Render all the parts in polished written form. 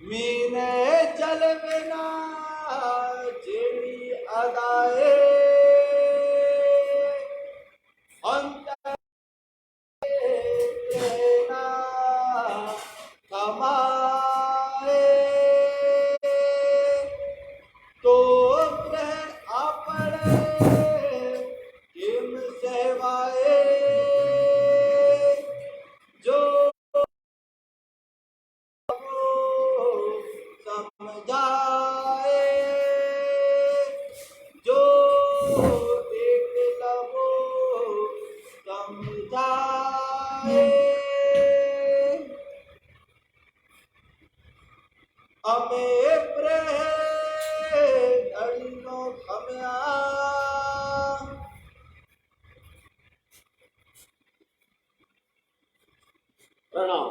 मीने चल बिना जेड़ी अदाए अंतर देना कमाए तो ग्रह आपड़े किम सहवाए जो समझाए जो देख लबो समझाए हमें प्रेम अड़िनो खम्या प्रणाम।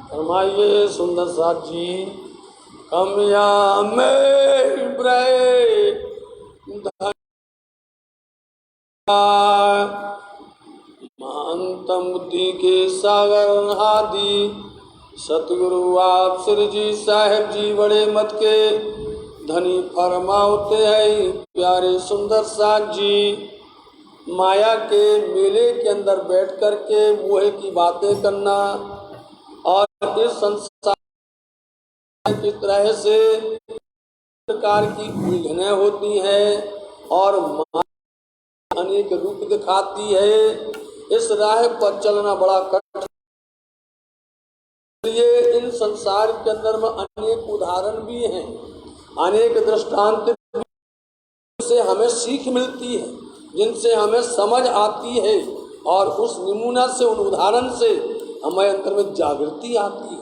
फरमाइए सुंदर साथ जी। कमिया में महानतम बुद्धि के सागर आदि सतगुरु आप श्री जी साहेब जी बड़े मत के धनी फरमाते हैं। प्यारे सुंदर साथ जी, माया के मेले के अंदर बैठ कर के मोह की बातें करना और इस संसार किस तरह से प्रकार की उलझनें होती हैं और माया अनेक रूप दिखाती है। इस राह पर चलना बड़ा कठिन। ये इन संसार के अंदर में अनेक उदाहरण भी हैं, अनेक दृष्टांत से हमें सीख मिलती है, जिनसे हमें समझ आती है और उस नमूना से, उन उदाहरण से हमें अंतर में जागृति आती है।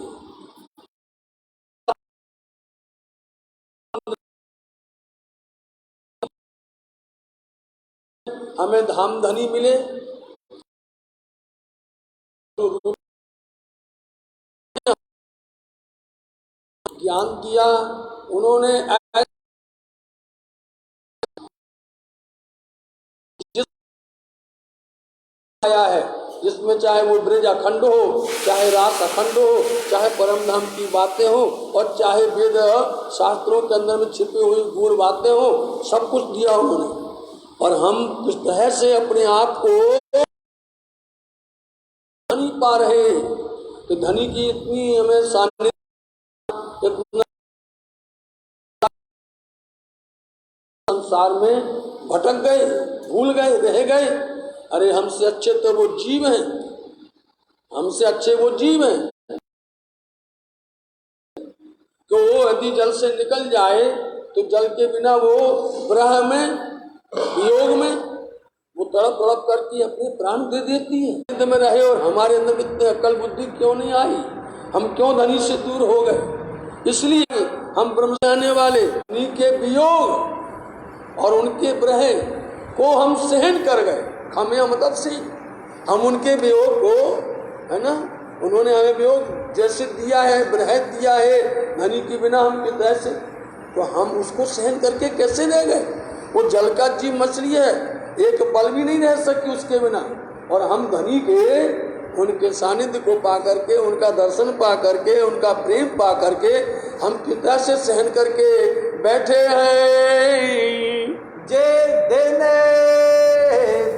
हमें धाम धनी मिले तो ज्ञान दिया उन्होंने, आया है जिसमें चाहे वो ब्रज अखंड हो, चाहे रास अखंड हो, चाहे परम धाम की बातें हो और चाहे वेद शास्त्रों के अंदर में छिपी हुई गूढ़ बातें हो, सब कुछ दिया उन्होंने। और हम किस तरह से अपने आप को नहीं पा रहे कि धनी की इतनी हमें सामने संसार में भटक गए, भूल गए, रह गए। अरे हमसे अच्छे तो वो जीव हैं, हमसे अच्छे वो जीव हैं। तो वो यदि जल से निकल जाए तो जल के बिना वो विरह में, वियोग में वो तड़प तड़प करके अपने प्राण दे देती है। में रहे और हमारे अंदर इतने अक्ल बुद्धि क्यों नहीं आई? हम क्यों धनी से दूर हो गए? इसलिए हम ब्रह्म जाने वाले धनी के वियोग और उनके विरह को हम सहन कर गए। हमें मतलब से हम उनके वियोग को, है ना, उन्होंने हमें वियोग जैसे दिया है, विरह दिया है धनी के बिना हम किस तरह से, तो हम उसको सहन करके कैसे रह गए? वो जल का जीव मछली है, एक पल भी नहीं रह सकी उसके बिना। और हम धनी के उनके सानिध्य को पा करके, उनका दर्शन पा करके, उनका प्रेम पा करके हम किस तरह से सहन करके बैठे हैं। जे दिन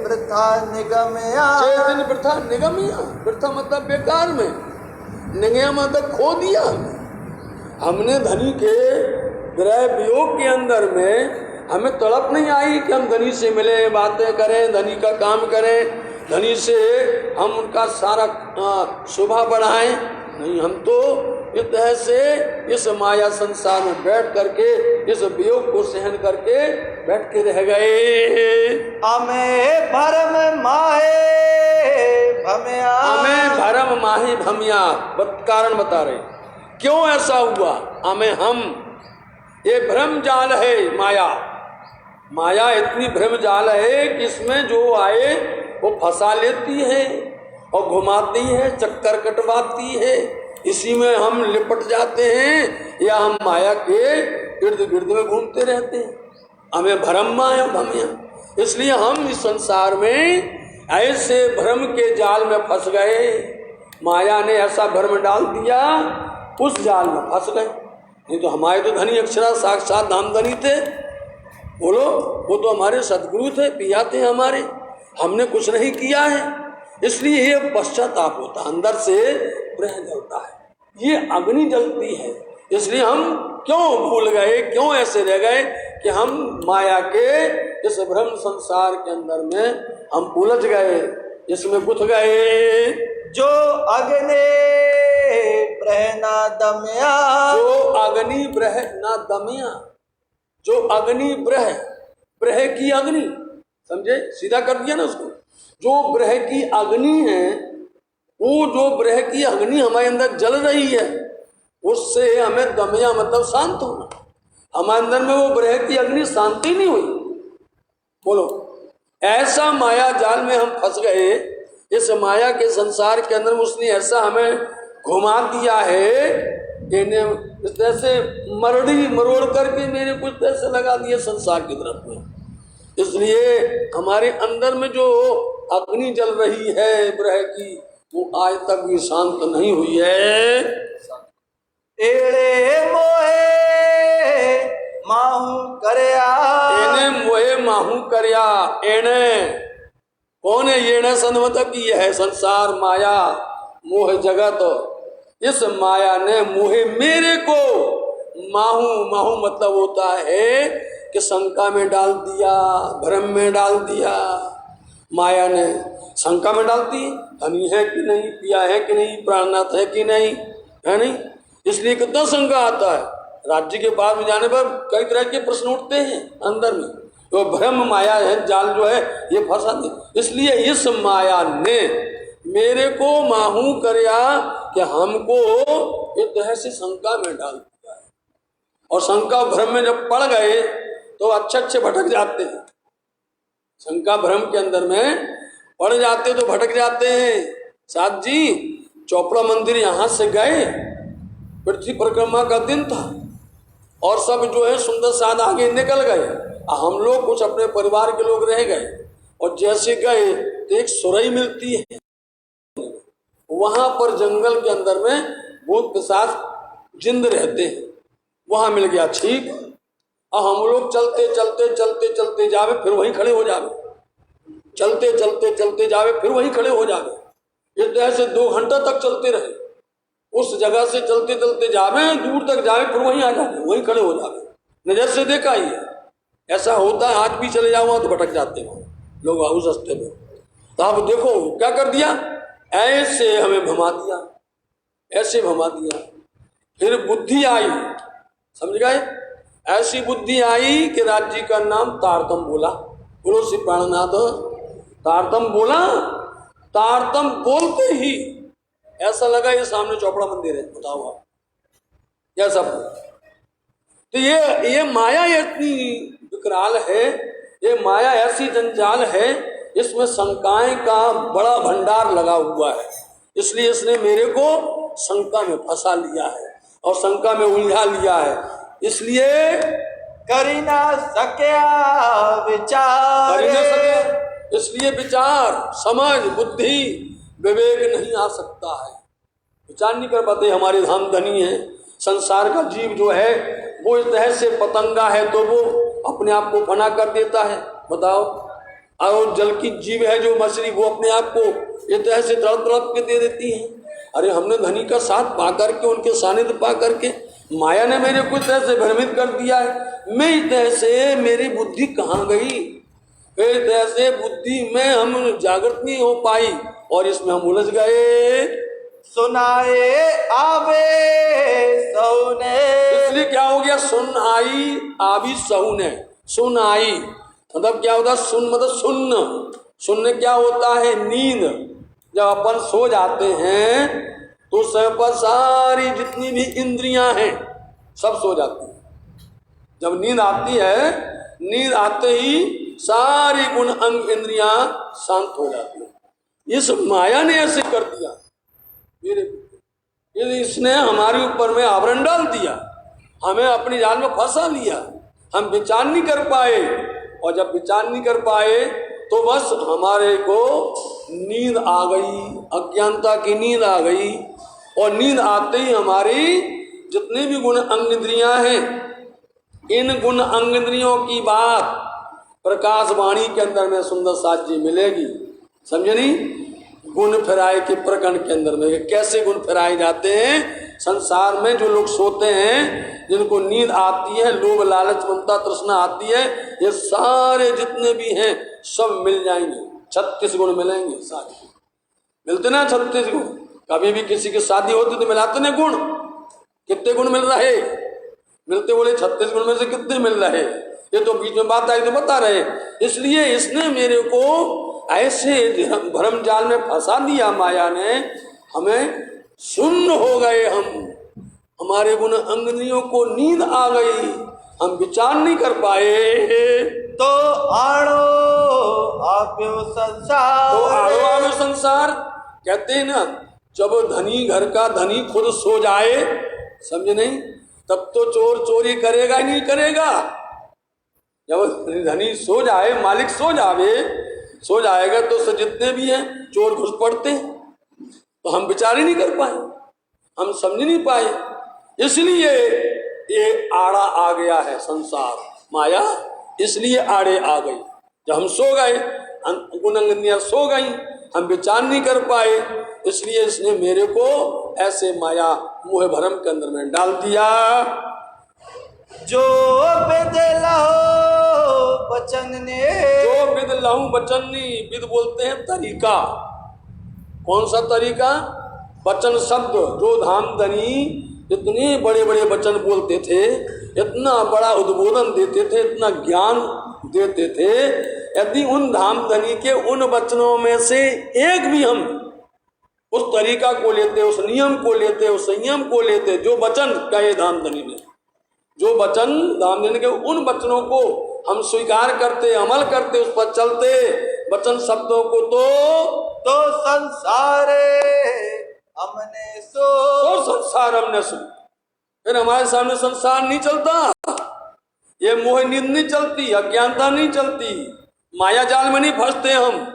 वृथा निगमया, जे दिन वृथा निगमया, वृथा मतलब बेकार में, निगया मतलब खो दिया। हमने धनी के विरह वियोग के अंदर में हमें तड़प नहीं आई कि हम धनी से मिले, बातें करें, धनी का काम करें, धनी से हम उनका सारा शोभा बढ़ाएं। नहीं, हम तो इस तरह से इस माया संसार में बैठ करके इस वियोग को सहन करके बैठ के रह गए। हमें भरम माहे भमिया, हमें भरम माहे भमिया, कारण बता रहे क्यों ऐसा हुआ। हमें हम ये भ्रम जाल है माया, माया इतनी भ्रम जाल है कि इसमें जो आए वो फंसा लेती है और घुमाती है, चक्कर कटवाती है। इसी में हम लिपट जाते हैं या हम माया के इर्द गिर्द में घूमते रहते हैं। हमें भ्रम माया भमिया, इसलिए हम इस संसार में ऐसे भ्रम के जाल में फंस गए, माया ने ऐसा भ्रम डाल दिया, उस जाल में फंस गए। नहीं तो हमारे तो धनी अक्षरा साक्षात धामधनी थे, बोलो, वो तो हमारे सदगुरु थे, पिया थे हमारे, हमने कुछ नहीं किया है, इसलिए ये पश्चाताप होता, अंदर से प्रेम जलता है, ये अग्नि जलती है। इसलिए हम क्यों भूल गए, क्यों ऐसे रह गए कि हम माया के इस भ्रम संसार के अंदर में हम उलझ गए, इसमें गुथ गए। जो अग्नि ब्रह ना दमया, जो अग्नि ब्रह ना दमया, जो अग्नि ब्रह, ब्रह की अग्नि, समझे, सीधा कर दिया ना उसको। जो ब्रह की अग्नि है, वो जो ब्रह की अग्नि हमारे अंदर जल रही है, उससे हमें दमया मतलब शांत होना। हमारे अंदर में वो ब्रह की अग्नि शांति नहीं हुई, बोलो, ऐसा माया जाल में हम फंस गए। इस माया के संसार के अंदर उसने ऐसा हमें घुमा दिया है कि इस तरह से मरड़ी मरोड़ करके मेरे कुछ ऐसे लगा दिए संसार की तरफ में। इसलिए हमारे अंदर में जो अग्नि जल रही है ब्रह की, वो आज तक भी शांत नहीं हुई है। एड़े मोहे माहू करया, एने मोहे माहू करया। एने कौन है? ये न सन मतलब कि यह है संसार, माया, मोह जगत। इस माया ने मोहे मेरे को, माहू, माहू मतलब होता है कि शंका में डाल दिया, भ्रम में डाल दिया। माया ने शंका में डालती, धनी है कि नहीं, पिया है कि नहीं, प्राणनाथ है कि नहीं, है नहीं। इसलिए कितना शंका आता है, राज्य के बाद में जाने पर कई तरह के प्रश्न उठते हैं अंदर में। तो भ्रम माया है, जाल जो है ये फंसा दे। इसलिए इस माया ने मेरे को माहू करया कि हमको एक तरह से शंका में डाल दिया है। और शंका भ्रम में जब पड़ गए तो अच्छे अच्छे भटक जाते हैं। शंका भ्रम के अंदर में पड़ जाते तो भटक जाते हैं। साथ जी चोपड़ा मंदिर यहाँ से गए, पृथ्वी परिक्रमा का दिन था और सब जो है सुंदर साध आगे निकल गए। हम लोग कुछ अपने परिवार के लोग रह गए और जैसे गए तो एक सुरई मिलती है, वहां पर जंगल के अंदर में भूत पिशाच जिंद रहते हैं, वहां मिल गया। ठीक, और हम लोग चलते चलते चलते चलते जावे, फिर वहीं खड़े हो जावे, चलते चलते चलते जावे, फिर वहीं खड़े हो जावे। इस तरह से 2 घंटा तक चलते रहे। उस जगह से चलते चलते जावे, दूर तक जावे, फिर वहीं आ जावे, वहीं खड़े हो जावे। नजर से देखा ही है, ऐसा होता है। आज भी चले जाओ तो भटक जाते हैं लोग उस रास्ते में। तो आप देखो क्या कर दिया, ऐसे हमें भमा दिया, ऐसे भमा दिया। फिर बुद्धि आई, समझ गए, ऐसी बुद्धि आई कि राज्य का नाम तारतम बोला। बोलो श्री प्राणनाथ, तारतम बोला। तारतम बोलते ही ऐसा लगा ये सामने चोपड़ा मंदिर है, बताओ आप क्या सब। तो ये माया इतनी विकराल है, ये माया ऐसी जंजाल है, इसमें शंकाएं का बड़ा भंडार लगा हुआ है। इसलिए इसने मेरे को शंका में फंसा लिया है और शंका में उलझा लिया है। इसलिए करी ना सक्या विचार, कर ही न सके, इसलिए विचार, समझ, बुद्धि, विवेक नहीं आ सकता है। विचार नहीं कर पाते। हमारे धाम धनी है, संसार का जीव जो है वो इस तरह से पतंगा है तो वो अपने आप को फना कर देता है, बताओ। और जल की जीव है जो मछली, वो अपने आप को इस तरह से तड़प तड़प के दे देती है। अरे हमने धनी का साथ पा करके, उनके सानिध्य पा करके, माया ने मेरे को इस तरह से भ्रमित कर दिया है। मैं इस तरह से, मेरी बुद्धि कहाँ गई, इस तरह से बुद्धि में हम जागृत नहीं हो पाई और इसमें हम उलझ गए। सुनाए आवे सौने, इसलिए क्या हो गया, सुन आई आवी सहुने। सुन आई मतलब क्या होता है, सुन मतलब सुन्न। सुनने क्या होता है, नींद। जब अपन सो जाते हैं तो सब पर सारी जितनी भी इंद्रियां हैं सब सो जाती हैं। जब नींद आती है, नींद आते ही सारी गुण अंग इंद्रियां शांत हो जाती हैं। इस माया ने ऐसे कर दिया मेरे, इसने हमारे ऊपर में आवरण डाल दिया, हमें अपनी जाल में फंसा लिया। हम विचार नहीं कर पाए और जब विचार नहीं कर पाए तो बस हमारे को नींद आ गई, अज्ञानता की नींद आ गई। और नींद आते ही हमारी जितने भी गुण अंग इंद्रियां हैं, इन गुण अंग इंद्रियों की बात प्रकाश वाणी के अंदर में सुंदर साध्य मिलेगी। समझे नहीं? गुण फिराए के प्रकरण के अंदर में कैसे गुण फिराए जाते हैं। संसार में जो लोग सोते हैं, जिनको नींद आती है, लोभ लालच ममता तृष्णा आती है, ये सारे जितने भी हैं सब मिल जाएंगे। 36 गुण मिलेंगे। सारे मिलते ना 36 गुण। कभी भी किसी की शादी होती तो मिलाते ना गुण। कितने गुण मिल रहे? मिलते बोले 36 गुण में से कितने मिल रहे? ये तो बीच में बात आई तो बता रहे। इसलिए इसने मेरे को ऐसे भ्रम जाल में फंसा दिया माया ने, हमें सुन्न हो गए हम, हमारे गुण अंगनियों को नींद आ गई, हम विचार नहीं कर पाए। तो आड़ो आप्यो संसार, तो आड़ो आड़ो संसार कहते हैं ना, जब धनी घर का धनी खुद सो जाए, समझे नहीं, तब तो चोर चोरी करेगा ही नहीं करेगा। जब धनी सो जाए, मालिक सो जाएगा तो जितने भी हैं चोर घुस पड़ते हैं। तो हम विचार ही नहीं कर पाए, हम समझ नहीं पाए। इसलिए ये आड़ा आ गया है संसार, माया इसलिए आड़े आ गई। जब हम सो गए, गुण अंगनियां सो गई, हम विचार नहीं कर पाए, इसलिए इसने मेरे को ऐसे माया मोह भरम के अंदर में डाल दिया। जो विद लहो बचन ने, जो विद लहू बचन ने, विद बोलते हैं तरीका। कौन सा तरीका? वचन शब्द। जो धामधनी इतने बड़े बड़े वचन बोलते थे, इतना बड़ा उद्बोधन देते थे, इतना ज्ञान देते थे, यदि उन धामधनी के उन वचनों में से एक भी हम उस तरीका को लेते, उस नियम को लेते, उस संयम को लेते, जो वचन कहे धामधनी ने, जो वचन धामधनी के उन वचनों को हम स्वीकार करते, अमल करते, उस पर चलते, वचन शब्दों को तो संसारे हमने तो संसार हमने सो। फिर हमारे सामने संसार नहीं चलता, ये मोह नींद नहीं चलती, अज्ञानता नहीं चलती, माया जाल में नहीं फंसते हम,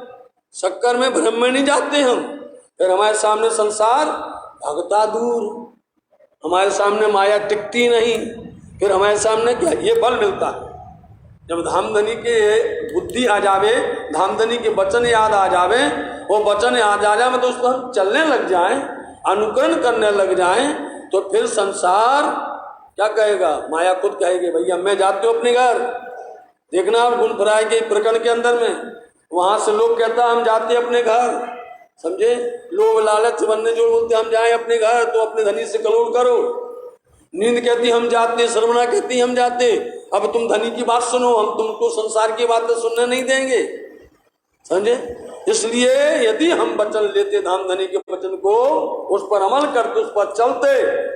शक्कर में भ्रम में नहीं जाते हम। फिर हमारे सामने संसार भगता दूर, हमारे सामने माया टिकती नहीं। फिर हमारे सामने क्या ये बल मिलता है, जब धामधनी के बुद्धि आ जावे, धामधनी के वचन याद आ जावे, वो वचन याद आ जाए तो उसको हम चलने लग जाएं, अनुकरण करने लग जाएं, तो फिर संसार क्या कहेगा? माया खुद कहेगी भैया मैं जाती हूँ अपने घर। देखना आप गुण फराय के प्रकरण के अंदर में, वहां से लोग कहता हम जाते अपने घर, समझे, लोग लालच बनने जो बोलते हम जाए अपने घर, तो अपने धनी से कलोड़ करो। नींद कहती हम जाते, श्रवणा कहती हम जाते, अब तुम धनी की बात सुनो, हम तुमको संसार की बातें सुनने नहीं देंगे, समझे। इसलिए यदि हम वचन लेते धामधनी के वचन को, उस पर अमल करते, उस पर चलते,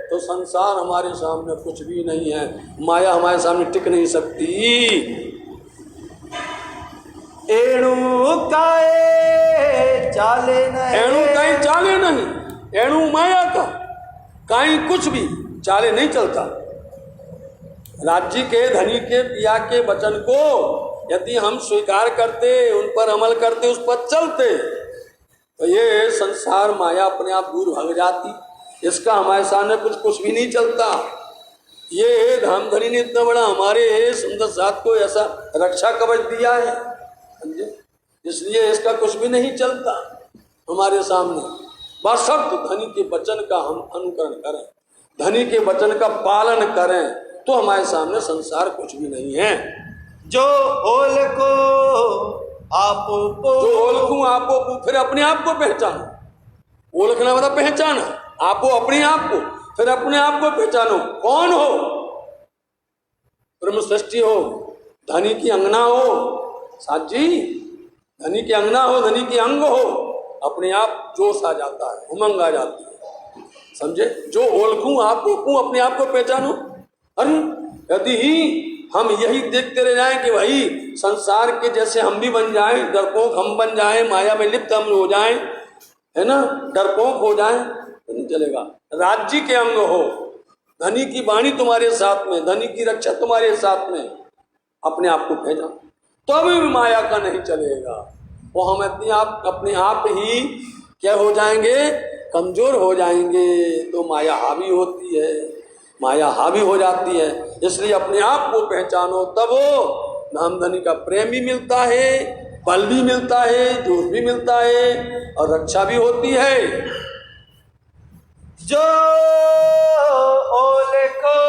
तो संसार हमारे सामने कुछ भी नहीं है, माया हमारे सामने टिक नहीं सकती। एणु काए चाले नहीं, एणु कहीं चाले नहीं, एणु माया का कहीं कुछ भी चाले नहीं चलता। राज्य के धनी के पिया के वचन को यदि हम स्वीकार करते, उन पर अमल करते, उस पर चलते, तो ये संसार माया अपने आप दूर भाग जाती। इसका हमारे सामने कुछ भी नहीं चलता। ये धामधनी ने इतना बड़ा हमारे सुंदर साथ को ऐसा रक्षा कवच दिया है, समझे, इसलिए इसका कुछ भी नहीं चलता हमारे सामने। बस सब धनी के वचन का हम अनुकरण करें, धनी के वचन का पालन करें, तो हमारे सामने संसार कुछ भी नहीं है। जो ओल को आपो पो, जो ओलखूं आपो पो, फिर अपने आप को पहचानो। ओलखना मतलब पहचाना, आपो अपने आप को, फिर अपने आप को पहचानो। कौन हो? ब्रह्म सृष्टि हो, धनी की अंगना हो, साथ जी धनी की अंगना हो, धनी की अंग हो, अपने आप जोश आ जाता है, उमंग आ जाती है, समझे। जो ओलखूं आपो पो, अपने आप को पहचानो। अरे यदि ही हम यही देखते रह जाएं कि भाई संसार के जैसे हम भी बन जाएं, डरपोक हम बन जाएं, माया में लिप्त हम हो जाएं, है ना, डरपोक हो जाएं, तो नहीं चलेगा। राज्य के अंग हो, धनी की वाणी तुम्हारे साथ में, धनी की रक्षा तुम्हारे साथ में, अपने आप को पहचानो। तो भी माया का नहीं चलेगा। वो हम अपने आप ही क्या हो जाएंगे, कमजोर हो जाएंगे। तो माया हावी होती है, माया हावी हो जाती है। इसलिए अपने आप को पहचानो, तब वो नाम धनी का प्रेम भी मिलता है, बल भी मिलता है, जोश भी मिलता है और रक्षा भी होती है। जो ओलखो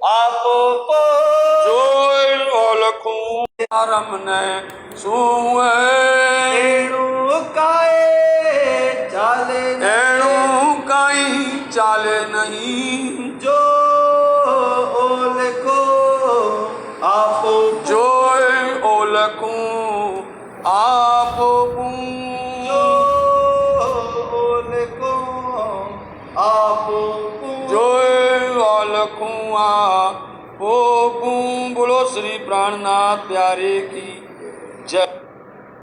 आपो जो ओलखूं आरम ने सुए एणु काए चाले एणु काई चाले नहीं। जो ओलखो आपो जो ओलखूं आपो जो ओलखो आपो जो ओलखूं आपो। बोलो श्री प्राणनाथ प्यारे की जय।